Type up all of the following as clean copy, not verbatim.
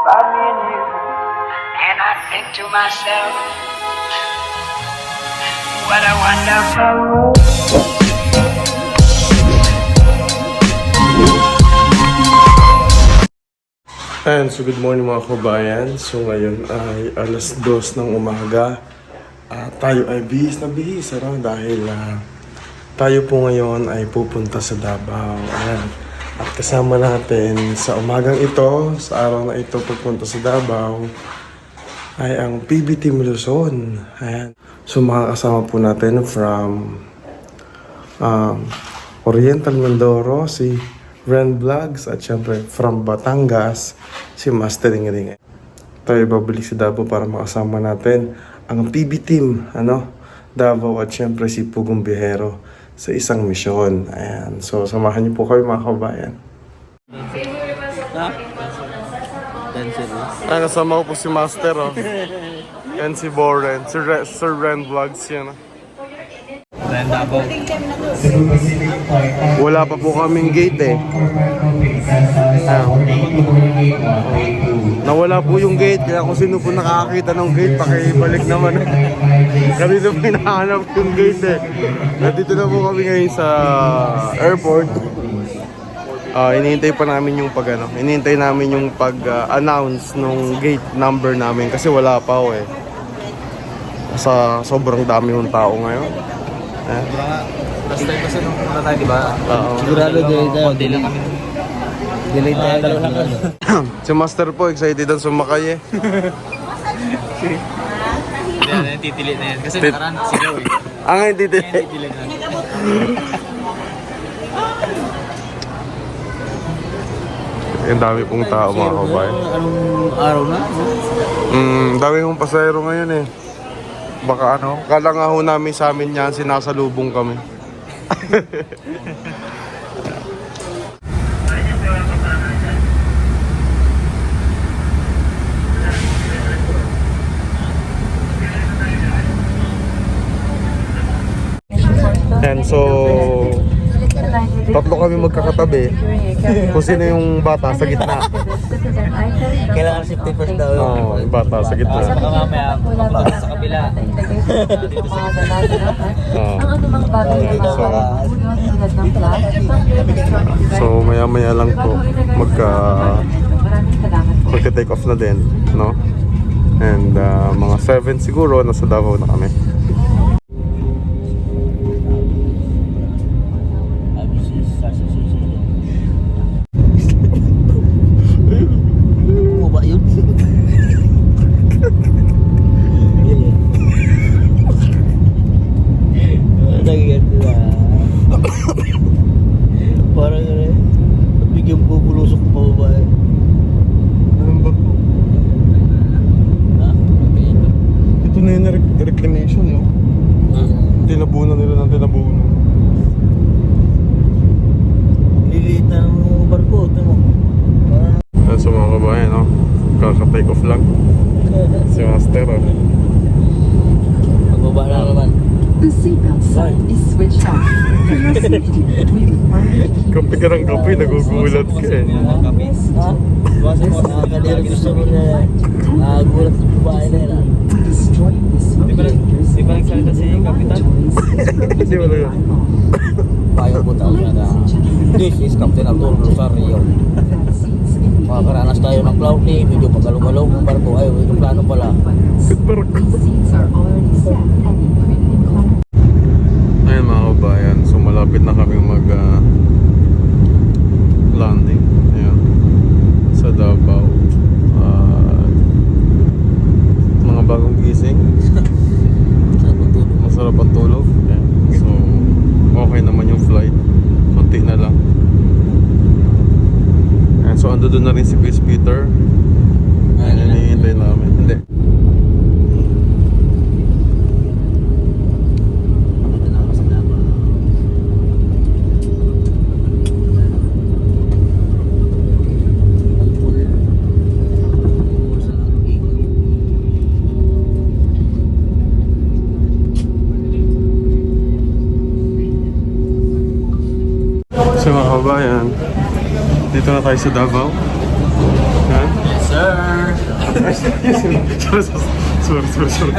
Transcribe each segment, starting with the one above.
by me and you. And I think to myself, what a wonderful world. And so good morning mga kabayan. So ngayon ay alas 2 ng umaga. Tayo ay bihis na bihis dahil tayo po ngayon ay pupunta sa Davao. Ayan. At kasama natin sa umagang ito, sa araw na ito pupunta sa Davao ay ang PB Team Luzon. Ayan. So makakasama po natin from Oriental Mindoro si Ren Vlogs at syempre from Batangas si Mastering Ring. Tayo babalik sa Davao para makasama natin ang PB Team Davao at syempre si Pugong Bihero sa isang misyon. Ayan. So samahan niyo po kami mga kabayan. Kasama ko po si Master and si Boren, Sir Ren Vlogs yan. Wala pa po kaming gate Nawala po yung gate, kaya kung sino po nakakita ng gate, pakibalik naman. Kanina po hinahanap yung gate Nandito na po kami ngayon sa airport. Hinihintay pa namin yung hinihintay namin yung pag-announce nung gate number namin kasi wala pa sa sobrang dami yung tao ngayon. Last time kasi nung pumunta tayo, di ba? Sigurado delay lang kami. Delay tayo. Si Master po, excited ang sumakay Yan, titili na yan. Kasi nakaraan sigaw Ang titili. Titili na. Ang dami pong tao mga kabayan. Anong araw na? Dami pong pasahero ngayon Baka kala nga ho namin sa amin yan, sinasalubong kami. And so, tatlo kami magkakatabi. Kung sino yung bata sa gitna. Kailangan safety first daw. Oo, yung bata sa gitna. Baka mamaya, maplot sa kabila. Dito sa So maya-maya lang po magka-take off na din, And mga 7 siguro nasa Davao na kami. Mo ba yun? Nagigante na. Parang bigyan po bulusok pa ba Anong ba po? Ito na yung reclamation, Tinabunan nila ng tinabunan. Liliit ng barko, ito mo. Yan sa mga kabayan, kaka-take off lang. Si Master, Pagbaba na naman. The seatbelt sign is switched off. For your safety, we require you to keep Kape ka ng kape, nagugulat ka Ha? Nakakadiri gusto mo na gulat sa babae na yun. destroy this Di ba nagsalita si Kapitan? Hindi mo lang yun. Payo po tao siya na this is Captain Arturo Rosario. Makakaranas tayo ng cloudy, medyo pagkalong-kalong ng barko. Ay, yung plano pala. Barko. Seats are already set and equipped in Ayun mga kabayan, so malapit na kami landing sa Davao. Mga bagong gising, masarap ang tulog. So okay naman yung flight, konti na lang. And so ando doon na rin si Chris Peter. Ayun, hinihintay namin. Hindi. So mga kabayan, dito na tayo sa Davao. Yes, sir! Sorry.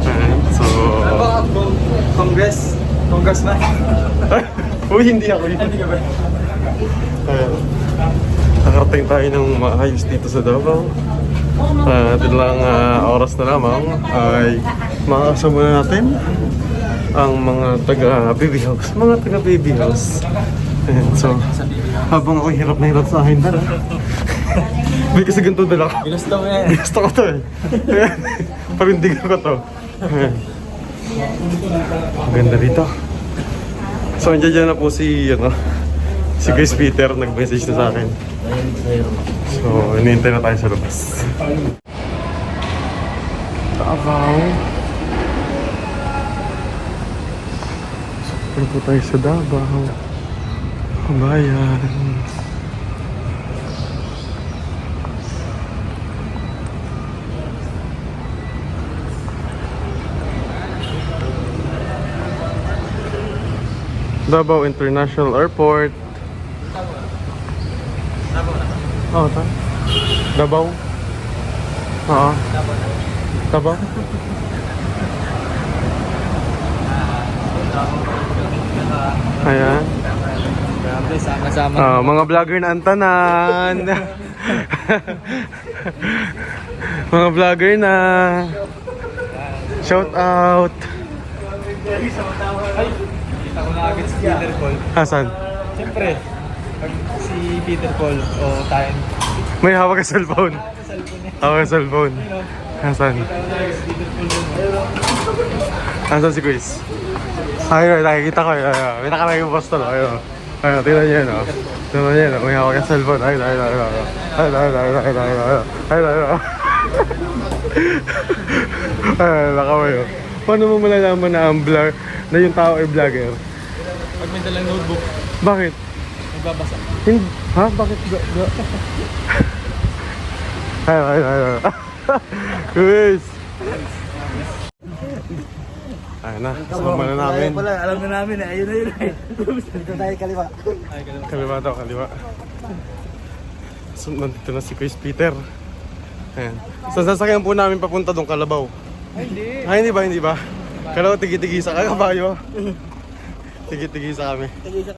Ayan, so... Congressman. Uy, hindi ako yun. Hindi ka ba? Ayan. Nakarating tayo ng maayos dito sa Davao. Lang oras na lamang ay makakasama natin ang mga taga-baby house. Ayan, so, habang ako hirap na hirap sa akin dala. May kasi ganito dala ko. Ginusto mo yan. Gusto ko to eh. Ayan, parindigan ko to. Ayan. Ang ganda dito. So, andyan na po si Chris Peter, nag-message na sa akin. So, hinihintay na tayo sa labas. Davao. So, po tayo sa Davao. Kabayan. Davao International Airport. Oo, tayo. Davao? Oo. Davao? Ayan. Grabe, sama-sama. Mga vlogger na antanan. Mga vlogger na. Shout out. Kita ko na agad si Peter Paul. Hasan. Siyempre, pag si Peter Paul o tayo. May hawak ka cellphone. Hawak ka cellphone. Hasan. Hasan si Chris. Ayun, nakikita ko. May nakalagay yung posto. Ayun. Ayun, tingnan niyo yun. Tingnan niyo yun. May hawak ka cellphone. Ayun. Ayun, nakamayo. Paano mo malalaman na ang vlog, na yung tao ay vlogger? Pag may dalang notebook, Bakit? nagbabasa. Ha? Bakit? Ayun. Chris! Ayun na, sumama na namin. Alam na namin eh, ayun na yun eh. Dito tayo kaliwa. Kaliwa daw, kaliwa. So, nandito na si Chris Peter. Ayan. Sa sasakyan po namin papunta doon, Kalabaw. Ay, hindi ba? Kalabaw, tigi-tigisa ka, kabayo. Tigi-tigisa kami.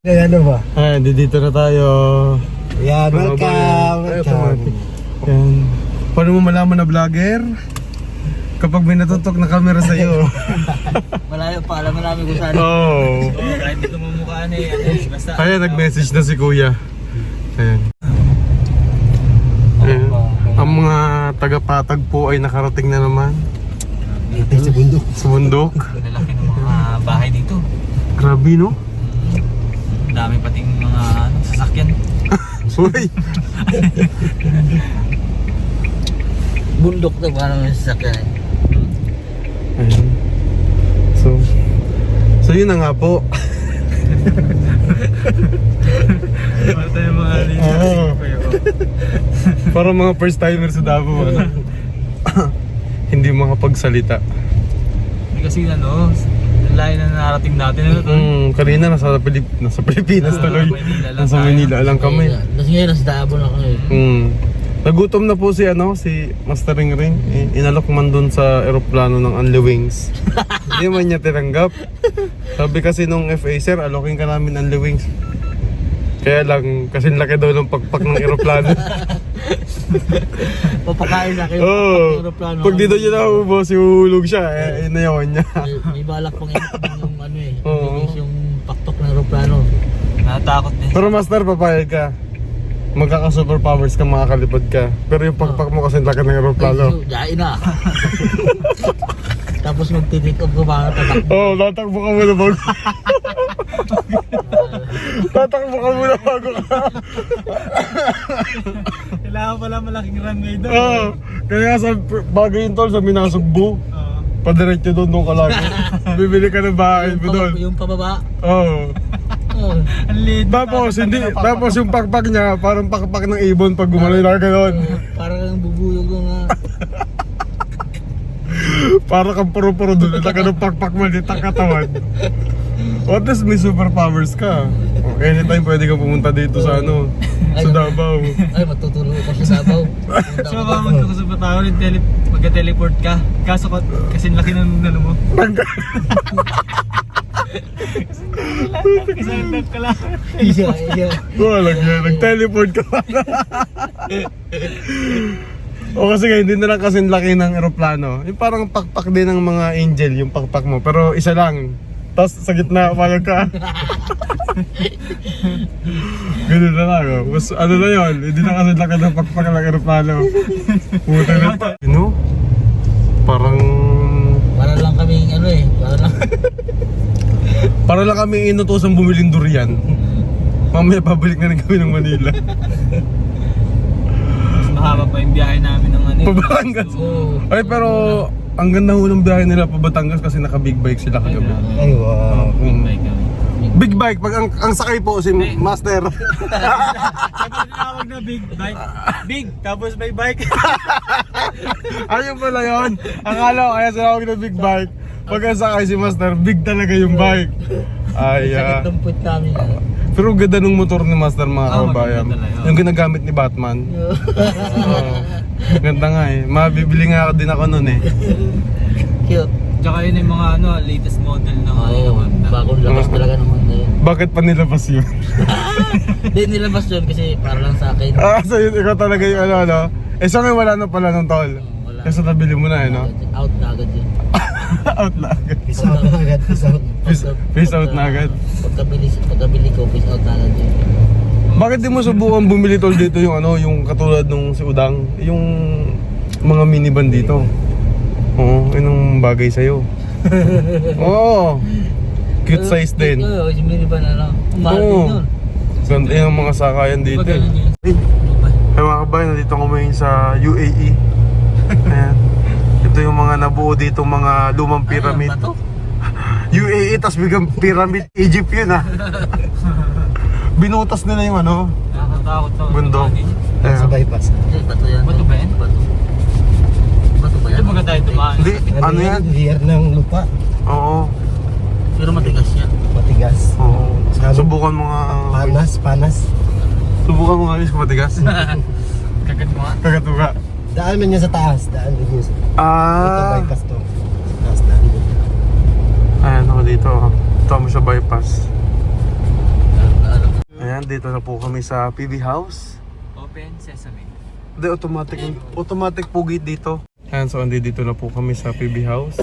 Kaya ano ba? Ayan, dito na tayo. Yan, welcome. Ayan. Paano mo malaman na vlogger? Kapag may natutok na camera sa'yo. Malayo pa, alam na namin kung saan. Oo. Kahit hindi ko mamukhaan eh. Basta. Ayan, nag-message na si Kuya. Ayan. Ayan. Ang mga taga-patag po ay nakarating na naman. Sa bundok. Sa bundok. Lalaki ng mga bahay dito. Grabe, no? Ang dami pating mga sasakyan. Uy! Bundok na parang may sasakyan. Ayan. So yun na nga po. Para tayo mga Para mga first timer sa Davao, ano? Hindi makapagsalita. Hindi kasi ang layo na narating natin. Kanina nasa Pilipinas tuloy. Manila lang Nasa tayo. Manila lang kami. Tapos ngayon, nasa Davao na kami. Nagutom na po si Master Ring Ring. Inalok man dun sa eroplano ng Only Wings. Hindi man niya tinanggap. Sabi kasi nung FA, sir, alokin ka namin Only Wings. Kaya lang, kasi laki daw ng pagpak ng eroplano. Papakain sa akin. Oo. Pag dito niya naubos, ihulog siya. Inayawan niya. May balak pang yung ano eh. Oo. Yung paktok ng aeroplano. Natakot din. Pero Master, papayag ka. Magkaka-superpowers ka, makakalipad ka. Pero yung pagpak mo kasi laki ng eroplano. Diyain na. Tapos magtitake off ko ba tatakbo. Oo, tatakbo ka muna bago. Tatakbo ka muna bago ka. Kailangan pala malaking runway doon. Oo. Kaya sa bago yung tol, sa Minasugbu. Padiretso doon ka lagi. Bibili ka ng bahay mo doon. Yung pababa. Oo. Ang liit. Tapos yung pakpak niya, parang pakpak ng ibon pag gumanoy na ka doon. Parang kang bubuyog nga. Para kang puro-puro doon. Ito ka ng pakpak maliit ang katawan. At least may superpowers ka. Anytime pwede ka pumunta dito sa Sa Davao. Ay, matutulog ako sa Davao. So, mamag ko sa Bataw, magka-teleport ka. Kaso kasi laki ng ano mo. Kasi nagtap ka lang. Iya. Wala yan, nag-teleport ka pa. O kasi nga, hindi na lang kasing laki ng eroplano. Yung parang pakpak din ng mga angel, yung pakpak mo. Pero isa lang. Tapos sa gitna, palag ka. Ganun na lang. Oh. Mas, ano na yun, hindi na kasing laki ng pakpak ng eroplano. Puta na pa. Ano? Parang... Para lang kami, ano eh. Para lang kami inutusan bumiling durian. Mamaya pabalik na rin kami ng Manila. Mas mahaba pa yung biyahe namin ng ano. Pabatangas. Oo. Ay pero ang ganda ho ng biyahe nila pa Batangas kasi naka big bike sila kagabi. Ay, wow. Bike kami. Big bike pag ang sakay po si Master. Sabi tinawag na big bike. Big, tapos may bike. Ayun pala yun. Akala ko kaya sinawag na big bike. Pag ang sakay si Master, big talaga yung bike. Ay, Sakit ng puwit namin. pero ganda ng motor ni Master mga kababayan. maganda talaga. Yung ginagamit ni Batman. Oo. Ganda nga eh. Mabibili nga din ako nun eh. Cute. Tsaka yun yung mga ano, latest model ng ano Oo, ng Honda. bagong labas talaga ng Honda yun. Bakit pa nilabas yun? Hindi nilabas yun kasi para lang sa akin. So yun, ikaw talaga yung ano. Eh so ngayon wala na pala nung tol. Wala. Kasi nabili mo na eh no? Out na agad yun. Out na agad. Peace out na agad. Peace out na agad. Pagkabili ko, peace out na agad yun. Bakit di mo subukan bumili tol dito yung ano, yung katulad nung si Udang, yung mga minivan dito? Oo, yun ang bagay sa'yo. Oo. Cute size din. Oo, yung minivan ano. Mahal din Oo. yun. Ganda yung mga sakayan dito eh. Magaling yun. Ay mga kabayan, nandito kami ngayon sa UAE. Ayan. Ito yung mga nabuo dito, mga lumang pyramid. Ano ba to? UAE, tas biglang pyramid. Egypt yun ah. Binutas nila yung ano, Nakakatakot to. bundok. Sa Ayan. bypass. Hindi, bato yan. Bato ba yan? Bato. Bato ba yan? Ito mga tayo dumaan. Hindi, ano yan? Layer ng lupa. Oo. Pero matigas yan. Matigas. Oo. Sabi- Subukan mo nga. Panas. Subukan mo nga, Alice, kung matigas. Kagat mo nga. Kagatuga. Daan mo niya sa taas. Daan mo niya sa Ito Ah. bypass to. Taas daan mo. Ayan ako dito. Ito mo sa bypass. Ayan, dito na po kami sa PB House. Open sesame. Hindi, automatic po gate dito. Ayan, so dito na po kami sa PB House.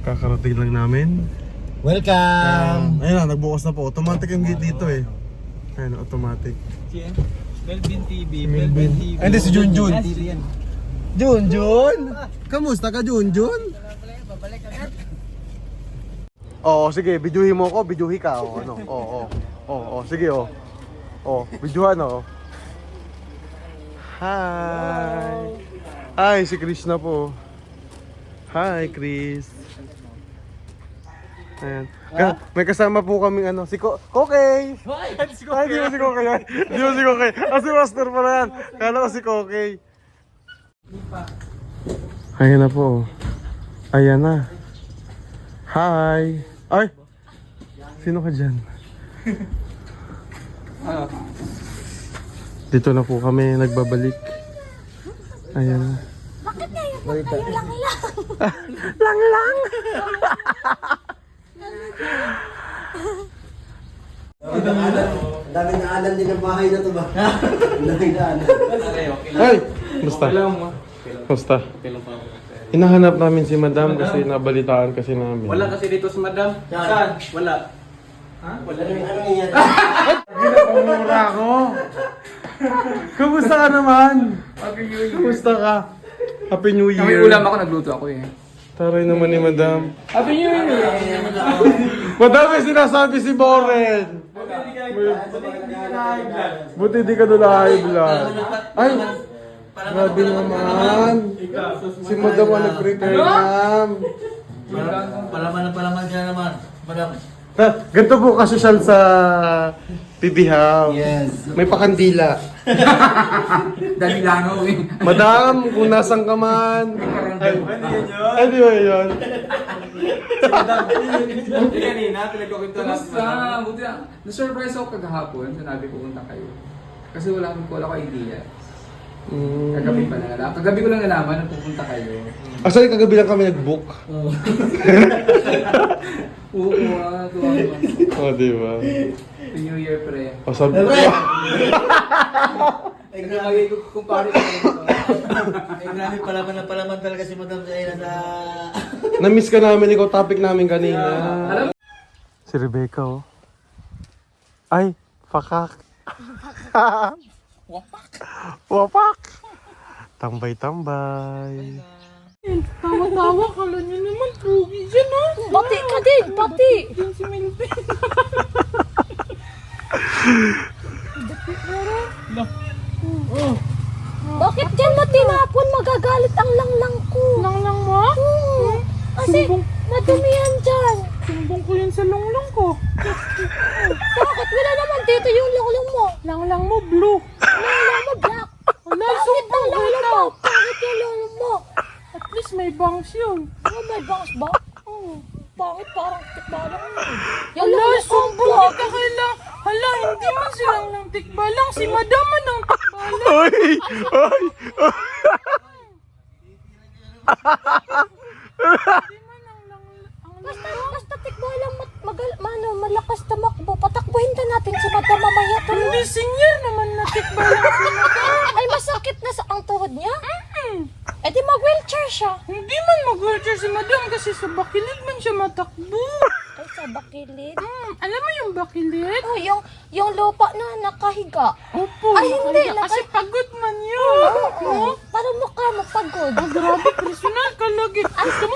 Kakarating lang namin. Welcome! Ayun na, nagbukas na po. Automatic yung gate dito eh. Ayan, automatic. Siya. Melvin TV. Melvin. Melvin TV. Ay, hindi si Junjun. Junjun! Kamusta ka, Junjun? Oo, sige, bidyuhin mo ako, bidyuhi ka. O, ano? Oo, sige, oh. Oh, bidyuhan, oh. Hi! Hi, si Chris na po. Hi, Chris. Ayan. May kasama po kaming ano, si Kokey! Ay, di mo si Kokey yan. Di mo si Kokey. Ah, si Master pala yan. Kala ko si Kokey. Ayan na po. Ayan na. Hi! Ay! Sino ka dyan? Dito na po kami nagbabalik. Ayan na. Bakit ngayon lang kayo lang-lang? Lang! Ang daming naanan din ang bahay na to ba? Ang daming naanan. Ay! Basta. Basta. Hinahanap namin si Madam kasi nabalitaan kasi namin. Wala kasi dito si Madam. Saan? Wala. Ano yan? Pamura ako! Kamusta ka naman? Kamusta ka? Happy New Year! May ulam ako, nagluto ako eh. Taray naman ni Madam. Happy New Year! Madam, may sinasabi si Boren! Buti di ka doon high blood. Ay! Grabe naman! Si Madam ang nag-prepare, ma'am. Palaman ka naman. Madam. Ganito po kasosyal sa PB House. Yes. May pakandila. Dali langaw eh. Madam, kung nasan ka man. Ay, di ba yun? Hindi kanina, pinagkukwento Kamusta? Buti na. Na-surprise ako kagahapon. Sinabi pupunta kayo. Kasi wala ko idea. Mm. Kagabi ko lang nalaman na pupunta kayo. Actually, kagabi lang kami nag-book. Oo. Oo, tuwa ko. Oh, di ba? New Year, pre. O, sabi Ay, grabe kung paano Ay, grabe palaman talaga si Madam Zaina na... Na-miss ka namin, ikaw topic namin kanina. Si Rebecca, oh. Ay, fakak. Wapak. Wapak. Tambay-tambay. Tawa-tawa ka lang yun naman. Pugi dyan, ha? Bati ka din, bati. Yan si Milpin. Bakit yan mo tinapon? Magagalit ang langlang ko. Langlang mo? Kasi madumi yan dyan. Sumbong ko yun sa longlong ko. Bakit? Wala naman dito yung longlong mo. Langlang mo blue. Langlang mo black. Bakit ang longlong mo? Bakit yung longlong mo? At least may bangs yun. Oh, may bangs ba? Oo. Bakit parang tikbalang yun? Yung longlong sumbong ka kay lang. Hala, hindi man silang lang tikbalang. Si Madam man ang tikbalang. Ay! Ay! Basta tikbalang malakas tamakbo. Patakbuhin ka natin si Madam mamaya. Hindi senior naman na tikbalang si Madam. Ay, masakit na sa ang tuhod niya? Eh di mag-wheelchair siya. Hindi man mag-wheelchair si Madam kasi sa bakilid man siya matakbo. Ay, sa bakilid? Alam mo yung bakilid? Oh, yung lupa na nakahiga. Opo. Ay, hindi. Kasi pagod man yun. Oo. Parang mukha mo pagod. Oh, grabe, personal ka lagi. Ay, sir,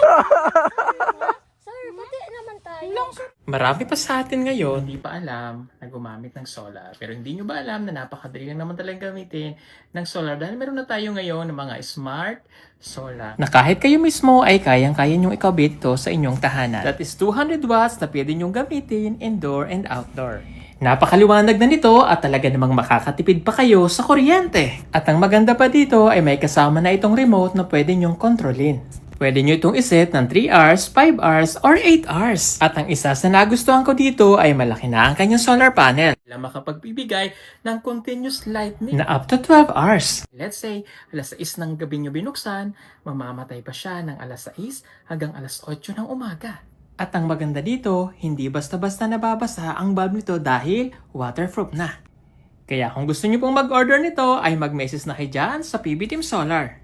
pati naman tayo. Marami pa sa atin ngayon hindi pa alam na gumamit ng solar. Pero hindi nyo ba alam na napakadali lang naman talagang gamitin ng solar dahil meron na tayo ngayon ng mga smart solar na kahit kayo mismo ay kayang-kaya nyong ikabit to sa inyong tahanan. That is 200 watts na pwede nyong gamitin indoor and outdoor. Napakaliwanag na nito at talaga namang makakatipid pa kayo sa kuryente. At ang maganda pa dito ay may kasama na itong remote na pwede nyong kontrolin. Pwede nyo itong iset ng 3 hours, 5 hours, or 8 hours. At ang isa sa nagustuhan ko dito ay malaki na ang kanyang solar panel na makapagbibigay ng continuous lightning na up to 12 hours. Let's say, alas 6 ng gabi nyo binuksan, mamamatay pa siya ng alas 6 hanggang alas 8 ng umaga. At ang maganda dito, hindi basta-basta nababasa ang bulb nito dahil waterproof na. Kaya kung gusto nyo pong mag-order nito, ay mag-message na kayo dyan sa PB Team Solar.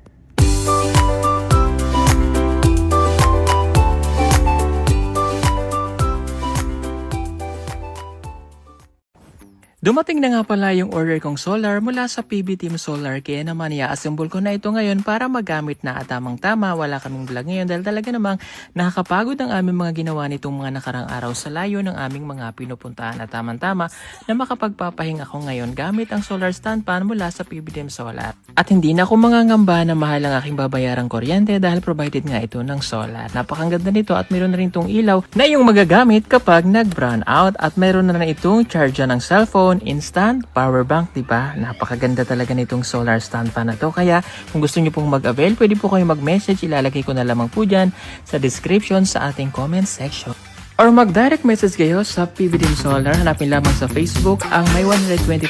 Dumating na nga pala yung order kong solar mula sa PB Team Solar kaya naman i-assemble ko na ito ngayon para magamit na at tamang-tama. Wala kaming vlog ngayon dahil talaga namang nakakapagod ang aming mga ginawa nitong mga nakarang araw sa layo ng aming mga pinupuntahan at tamang-tama na makapagpapahinga ako ngayon gamit ang solar stand fan mula sa PB Team Solar. At hindi na ako mangangamba na mahal ang aking babayarang kuryente dahil provided nga ito ng solar. Napakaganda nito at meron na rin itong ilaw na yung magagamit kapag nag-brown out at meron na rin itong charge ng cellphone, instant power bank, diba? Napakaganda talaga nitong solar stand fan na to. Kaya kung gusto niyo pong mag-avail, pwede po kayo mag-message. Ilalagay ko na lamang po dyan sa description sa ating comment section. Or mag-direct message kayo sa PB Team Solar. Hanapin lamang sa Facebook ang may 124,000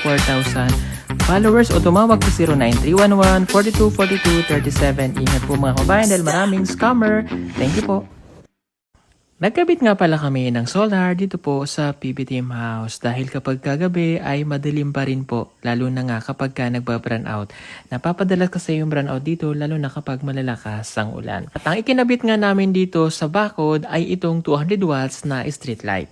followers o tumawag sa 0931-4242-37. Ingat po mga kabayan dahil maraming scammer. Thank you po. Nagkabit nga pala kami ng solar dito po sa PB Team House dahil kapag kagabi ay madilim pa rin po, lalo na nga kapag ka nagba-brown out. Napapadalas kasi yung brown out dito lalo na kapag malalakas ang ulan. At ang ikinabit nga namin dito sa bakod ay itong 200 watts na street light.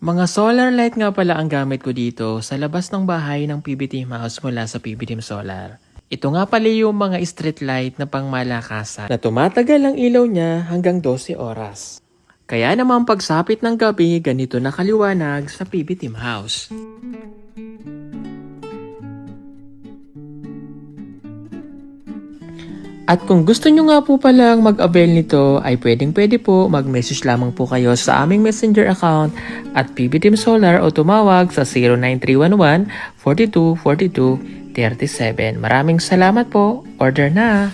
Mga solar light nga pala ang gamit ko dito sa labas ng bahay ng PB Team House mula sa PB Team Solar. Ito nga pala yung mga street light na pangmalakasan na tumatagal ang ilaw niya hanggang 12 oras. Kaya naman pagsapit ng gabi, ganito na kaliwanag sa PB Team House. At kung gusto nyo nga po palang mag-avail nito, ay pwede po mag-message lamang po kayo sa aming messenger account at PB Team Solar o tumawag sa 0931-4242-37. Maraming salamat po. Order na!